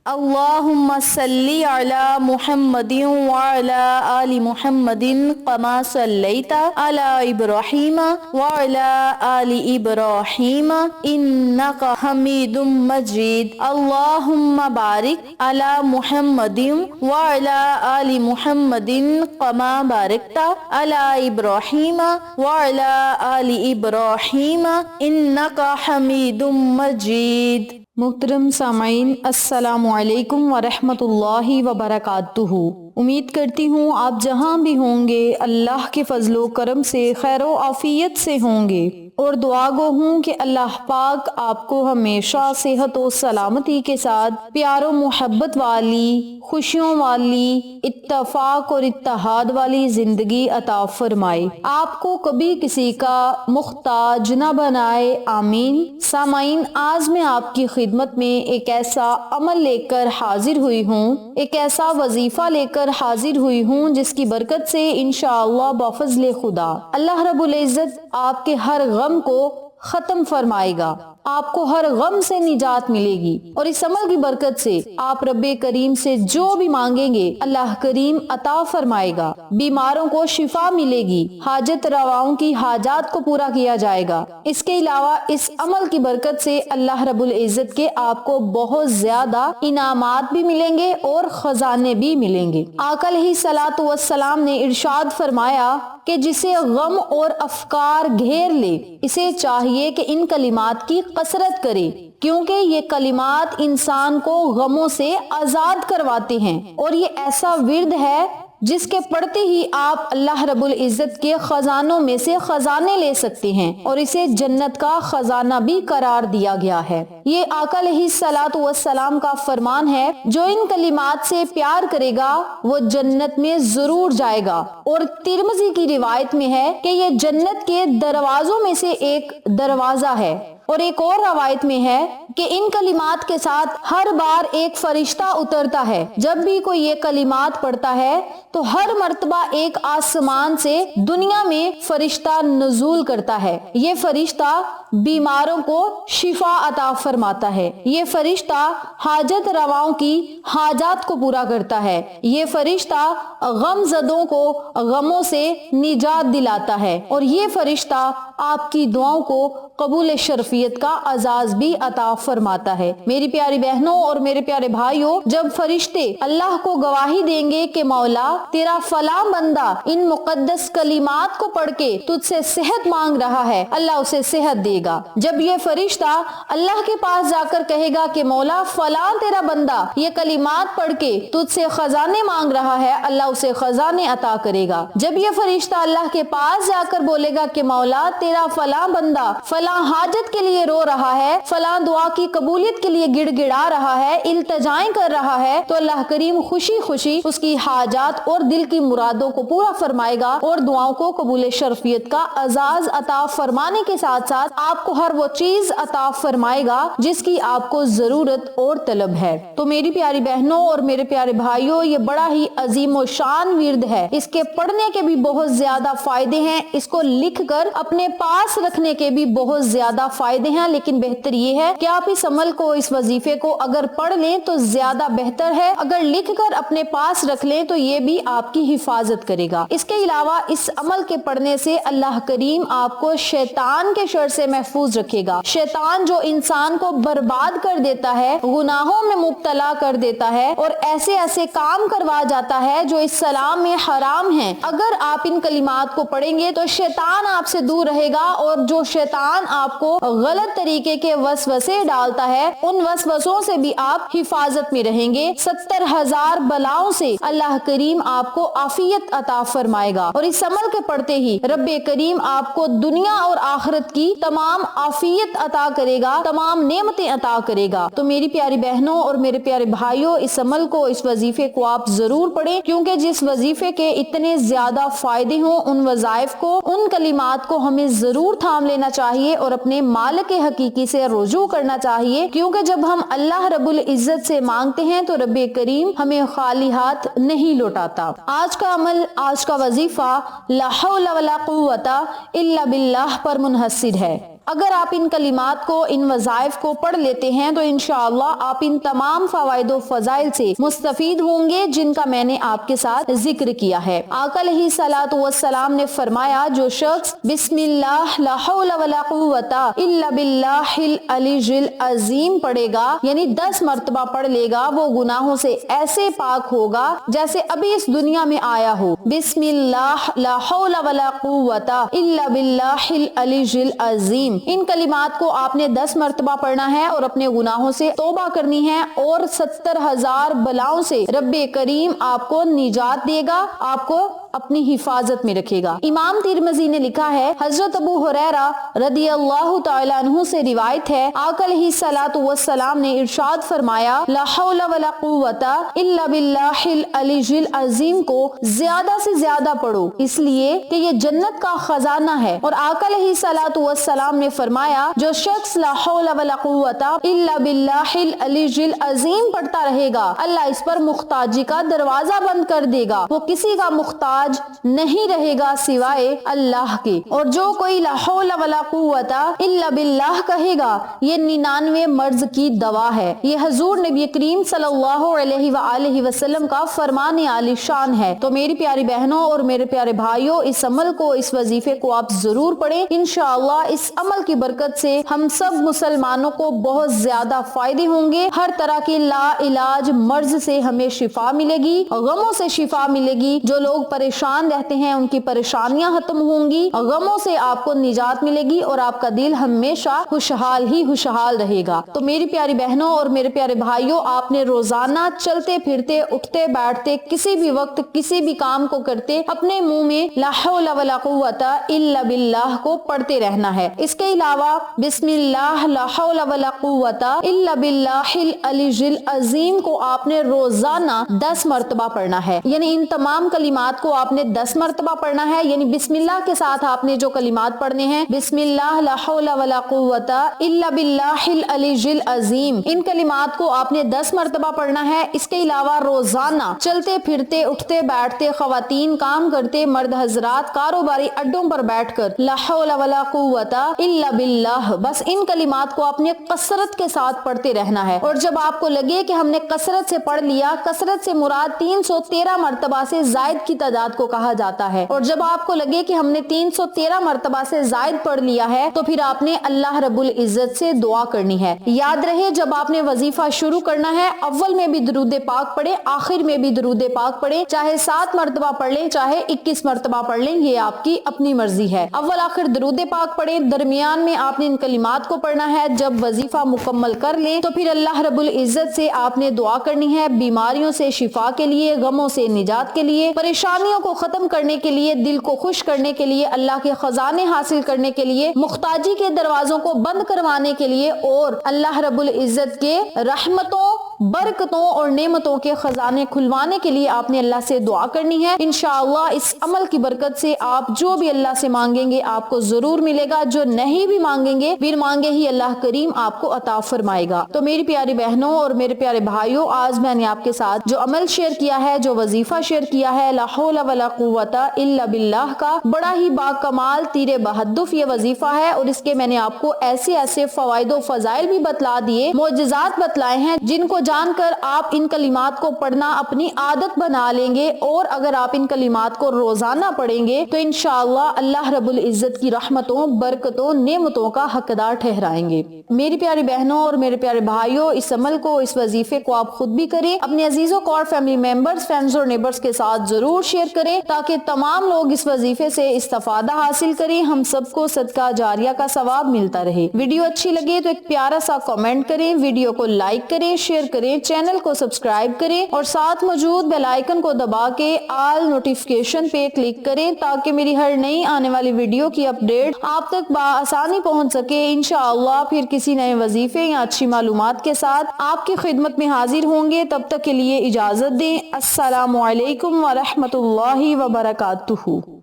اللہم صلی علی محمد وعلی آل محمد کما صلیت علی ابراہیم وعلی آل ابراہیم انک حمید مجید اللہم بارک علی محمد وعلی آل محمد کما بارکت علی ابراہیم وعلی آل ابراہیم انک حمید مجید۔ محترم سامعین، السلام علیکم ورحمۃ اللہ وبرکاتہ۔ امید کرتی ہوں آپ جہاں بھی ہوں گے اللہ کے فضل و کرم سے خیر و عافیت سے ہوں گے، اور دعا گو ہوں کہ اللہ پاک آپ کو ہمیشہ صحت و سلامتی کے ساتھ پیار و محبت والی، خوشیوں والی، اتفاق اور اتحاد والی زندگی عطا فرمائے، آپ کو کبھی کسی کا محتاج نہ بنائے، آمین۔ سامعین، آج میں آپ کی خدمت میں ایک ایسا عمل لے کر حاضر ہوئی ہوں، ایک ایسا وظیفہ لے کر حاضر ہوئی ہوں جس کی برکت سے انشاءاللہ بفضل خدا اللہ رب العزت آپ کے ہر غم کو ختم فرمائے گا، آپ کو ہر غم سے نجات ملے گی، اور اس عمل کی برکت سے آپ رب کریم سے جو بھی مانگیں گے اللہ کریم عطا فرمائے گا، بیماروں کو شفا ملے گی، حاجت رواؤں کی حاجات کو پورا کیا جائے گا۔ اس کے علاوہ اس عمل کی برکت سے اللہ رب العزت کے آپ کو بہت زیادہ انعامات بھی ملیں گے اور خزانے بھی ملیں گے۔ آقا علیہ الصلوۃ والسلام نے ارشاد فرمایا کہ جسے غم اور افکار گھیر لے اسے چاہیے کہ ان کلمات کی کثرت کرے، کیونکہ یہ کلمات انسان کو غموں سے آزاد کرواتے ہیں، اور یہ ایسا ورد ہے جس کے پڑھتے ہی آپ اللہ رب العزت کے خزانوں میں سے خزانے لے سکتے ہیں، اور اسے جنت کا خزانہ بھی قرار دیا گیا ہے۔ یہ آقا علیہ الصلوۃ والسلام کا فرمان ہے، جو ان کلمات سے پیار کرے گا وہ جنت میں ضرور جائے گا، اور ترمذی کی روایت میں ہے کہ یہ جنت کے دروازوں میں سے ایک دروازہ ہے، اور ایک اور روایت میں ہے کہ ان کلمات کے ساتھ ہر بار ایک فرشتہ اترتا ہے، جب بھی کوئی یہ کلمات پڑھتا ہے تو ہر مرتبہ ایک آسمان سے دنیا میں فرشتہ نزول کرتا ہے۔ یہ فرشتہ بیماروں کو شفا عطا فرماتا ہے، یہ فرشتہ حاجت رواؤں کی حاجات کو پورا کرتا ہے، یہ فرشتہ غم زدوں کو غموں سے نجات دلاتا ہے، اور یہ فرشتہ آپ کی دعاؤں کو قبول شرفیت کا اعزاز بھی عطا فرماتا ہے۔ میری پیاری بہنوں اور میرے پیارے بھائیوں، جب فرشتے اللہ کو گواہی دیں گے کہ مولا تیرا فلاں بندہ ان مقدس کلمات کو پڑھ کے تجھ سے صحت مانگ رہا ہے، اللہ اسے صحت دے گا۔ جب یہ فرشتہ اللہ کے پاس جا کر کہے گا کہ مولا فلاں تیرا بندہ یہ کلمات پڑھ کے تجھ سے خزانے مانگ رہا ہے، اللہ اسے خزانے عطا کرے گا۔ جب یہ فرشتہ اللہ کے پاس جا کر بولے گا کہ مولا تیرا فلاں بندہ فلاں حاجت کے لیے رو رہا ہے، فلاں دعا کی قبولیت کے لیے گڑ گڑا رہا ہے، التجائیں کر رہا ہے، تو اللہ کریم خوشی خوشی اس کی حاجات اور دل کی مرادوں کو پورا فرمائے گا، اور دعاؤں کو قبول شرفیت کا اعزاز عطا فرمانے کے ساتھ ساتھ آپ کو ہر وہ چیز عطا فرمائے گا جس کی آپ کو ضرورت اور طلب ہے۔ تو میری پیاری بہنوں اور میرے پیارے بھائیوں، یہ بڑا ہی عظیم و شان ورد ہے، اس کے پڑھنے کے بھی بہت زیادہ فائدے ہیں، اس کو لکھ کر اپنے پاس رکھنے کے بھی بہت زیادہ فائدے ہیں، لیکن بہتر یہ ہے کہ آپ اس عمل کو، اس وظیفے کو اگر پڑھ لیں تو زیادہ بہتر ہے، اگر لکھ کر اپنے پاس رکھ لیں تو یہ بھی آپ کی حفاظت کرے گا۔ اس کے علاوہ اس عمل کے پڑھنے سے اللہ کریم آپ کو شیطان کے شر سے محفوظ رکھے گا۔ شیطان جو انسان کو برباد کر دیتا ہے، گناہوں میں مبتلا کر دیتا ہے، اور ایسے ایسے کام کروا جاتا ہے جو اسلام میں حرام ہیں، اگر آپ ان کلمات کو پڑھیں گے تو شیطان آپ سے دور رہے گا، اور جو شیطان آپ کو غلط طریقے کے وسوسے ڈالتا ہے ان وسوسوں سے بھی آپ حفاظت میں رہیں گے۔ 70,000 بلاؤں سے اللہ کریم آپ کو عافیت عطا فرمائے گا، اور اس عمل کے پڑھتے ہی رب کریم آپ کو دنیا اور آخرت کی تمام عافیت عطا کرے گا، تمام نعمتیں عطا کرے گا۔ تو میری پیاری بہنوں اور میرے پیارے بھائیوں، اس عمل کو، اس وظیفے کو آپ ضرور پڑھیں، کیونکہ جس وظیفے کے اتنے زیادہ فائدے ہوں ان وظائف کو، ان کلمات کو ہمیں ضرور تھام لینا چاہیے اور اپنے مالک حقیقی سے رجوع کرنا چاہیے، کیونکہ جب ہم اللہ رب العزت سے مانگتے ہیں تو رب کریم ہمیں خالی ہاتھ نہیں لوٹاتا۔ آج کا عمل، آج کا وظیفہ لا حول ولا قوت الا باللہ پر منحصر ہے۔ اگر آپ ان کلمات کو، ان وظائف کو پڑھ لیتے ہیں تو انشاءاللہ آپ ان تمام فوائد و فضائل سے مستفید ہوں گے جن کا میں نے آپ کے ساتھ ذکر کیا ہے۔ آقا علیہ الصلوۃ والسلام نے فرمایا جو شخص بسم اللہ لا حول ولا قوت الا باللہ العلی العظیم پڑھے گا، یعنی 10 مرتبہ پڑھ لے گا، وہ گناہوں سے ایسے پاک ہوگا جیسے ابھی اس دنیا میں آیا ہو۔ بسم اللہ لا حول ولا قوت الا باللہ العلی العظیم، ان کلمات کو آپ نے 10 مرتبہ پڑھنا ہے اور اپنے گناہوں سے توبہ کرنی ہے اور 70,000 بلاؤں سے رب کریم آپ کو نجات دے گا، آپ کو اپنی حفاظت میں رکھے گا۔ امام ترمذی نے لکھا ہے حضرت ابو ہریرہ رضی اللہ تعالیٰ عنہ سے روایت ہے، آقا علیہ الصلوۃ والسلام نے ارشاد فرمایا لا حول ولا قوت الا باللہ العلی العظیم کو زیادہ سے زیادہ پڑھو، اس لیے کہ یہ جنت کا خزانہ ہے۔ اور آقا علیہ الصلوۃ والسلام نے فرمایا جو شخص لا حول ولا قوت الا باللہ العلی العظیم پڑھتا رہے گا اللہ اس پر محتاجی کا دروازہ بند کر دے گا، وہ کسی کا محتاج نہیں رہے گا سوائے اللہ کے۔ اور جو کوئی لا حول ولا قوت الا باللہ کہے گا یہ 99 مرض کی دوا ہے۔ یہ حضور نبی کریم صلی اللہ علیہ وآلہ وسلم کا فرمان عالی شان ہے۔ تو میری پیاری بہنوں اور میرے پیارے بھائیوں، اس عمل کو، اس وظیفے کو آپ ضرور پڑھیں۔ انشاءاللہ اس عمل کی برکت سے ہم سب مسلمانوں کو بہت زیادہ فائدے ہوں گے، ہر طرح کے لا علاج مرض سے ہمیں شفا ملے گی، غموں سے شفا ملے گی، جو لوگ پریشان رہتے ہیں ان کی پریشانیاں ختم ہوں گی، غموں سے آپ کو نجات ملے گی اور آپ کا دل ہمیشہ خوشحال ہی خوشحال رہے گا۔ تو میری پیاری بہنوں اور میرے پیارے بھائیوں، آپ نے روزانہ چلتے پھرتے، اٹھتے بیٹھتے، کسی بھی وقت کسی بھی کام کو کرتے اپنے منہ میں لا حول ولا قوت الا باللہ کو پڑھتے رہنا ہے۔ اس کے علاوہ بسم اللہ لا حول ولا قوت الا باللہ العلی العظیم کو آپ نے روزانہ 10 مرتبہ پڑھنا ہے، یعنی ان تمام کلمات کو آپ نے 10 مرتبہ پڑھنا ہے، یعنی بسم اللہ کے ساتھ آپ نے جو کلمات پڑھنے ہیں بسم اللہ لا حول ولا قوت الا باللہ العلی العظیم، ان کلمات کو آپ نے 10 مرتبہ پڑھنا ہے۔ اس کے علاوہ روزانہ چلتے پھرتے، اٹھتے بیٹھتے، خواتین کام کرتے، مرد حضرات کاروباری اڈوں پر بیٹھ کر لا حول ولا قوت الا باللہ، بس ان کلمات کو آپ نے کثرت کے ساتھ پڑھتے رہنا ہے۔ اور جب آپ کو لگے کہ ہم نے کثرت سے پڑھ لیا، کثرت سے مراد 313 مرتبہ سے زائد کی تعداد کو کہا جاتا ہے، اور جب آپ کو لگے کہ ہم نے 313 مرتبہ سے زائد پڑھ لیا ہے تو پھر آپ نے اللہ رب العزت سے دعا کرنی ہے۔ یاد رہے جب آپ نے وظیفہ شروع کرنا ہے اول میں بھی درود پاک پڑھیں، آخر میں بھی درود پاک پڑھیں، چاہے 7 مرتبہ پڑھ لیں چاہے 21 مرتبہ پڑھ لیں، یہ آپ کی اپنی مرضی ہے۔ اول آخر درود پاک پڑھیں، درمیان میں آپ نے ان کلمات کو پڑھنا ہے۔ جب وظیفہ مکمل کر لیں تو پھر اللہ رب العزت سے آپ نے دعا کرنی ہے، بیماریوں سے شفا کے لیے، غموں سے نجات کے لیے، پریشانیوں کو ختم کرنے کے لیے، دل کو خوش کرنے کے لیے، اللہ کے خزانے حاصل کرنے کے لیے، محتاجی کے دروازوں کو بند کروانے کے لیے، اور اللہ رب العزت کے رحمتوں، برکتوں اور نعمتوں کے خزانے کھلوانے کے لیے آپ نے اللہ سے دعا کرنی ہے۔ انشاءاللہ اس عمل کی برکت سے آپ جو بھی اللہ سے مانگیں گے آپ کو ضرور ملے گا، جو نہیں بھی مانگیں گے بن مانگے ہی اللہ کریم آپ کو عطا فرمائے گا۔ تو میری پیاری بہنوں اور میرے پیارے بھائیوں، آج میں نے آپ کے ساتھ جو عمل شیئر کیا ہے، جو وظیفہ شیئر کیا ہے لا حول ولا قوت الا باللہ کا، بڑا ہی با کمال تیر بہدف یہ وظیفہ ہے، اور اس کے میں نے آپ کو ایسے ایسے فوائد و فضائل بھی بتلا دیے، معجزات بتلائے ہیں جن کو جان کر آپ ان کلمات کو پڑھنا اپنی عادت بنا لیں گے، اور اگر آپ ان کلمات کو روزانہ پڑھیں گے تو انشاءاللہ اللہ رب العزت کی رحمتوں، برکتوں، نعمتوں کا حقدار ٹھہرائیں گے۔ میری پیاری بہنوں اور میرے پیارے بھائیوں، اس عمل کو، اس وظیفے کو آپ خود بھی کریں، اپنے عزیزوں کو اور فیملی ممبرز، فرینڈز اور نیبرز کے ساتھ ضرور شیئر کریں تاکہ تمام لوگ اس وظیفے سے استفادہ حاصل کریں، ہم سب کو صدقہ جاریہ کا ثواب ملتا رہے۔ ویڈیو اچھی لگے تو ایک پیارا سا کمنٹ کریں، ویڈیو کو لائک کریں، شیئر کریں، چینل کو سبسکرائب کریں اور ساتھ موجود بیل آئیکن کو دبا کے آل نوٹیفیکیشن پہ کلک کریں تاکہ میری ہر نئی آنے والی ویڈیو کی اپڈیٹ آپ تک بآسانی پہنچ سکے۔ انشاءاللہ پھر کسی نئے وظیفے یا اچھی معلومات کے ساتھ آپ کی خدمت میں حاضر ہوں گے، تب تک کے لیے اجازت دیں۔ السلام علیکم ورحمۃ اللہ وبرکاتہ۔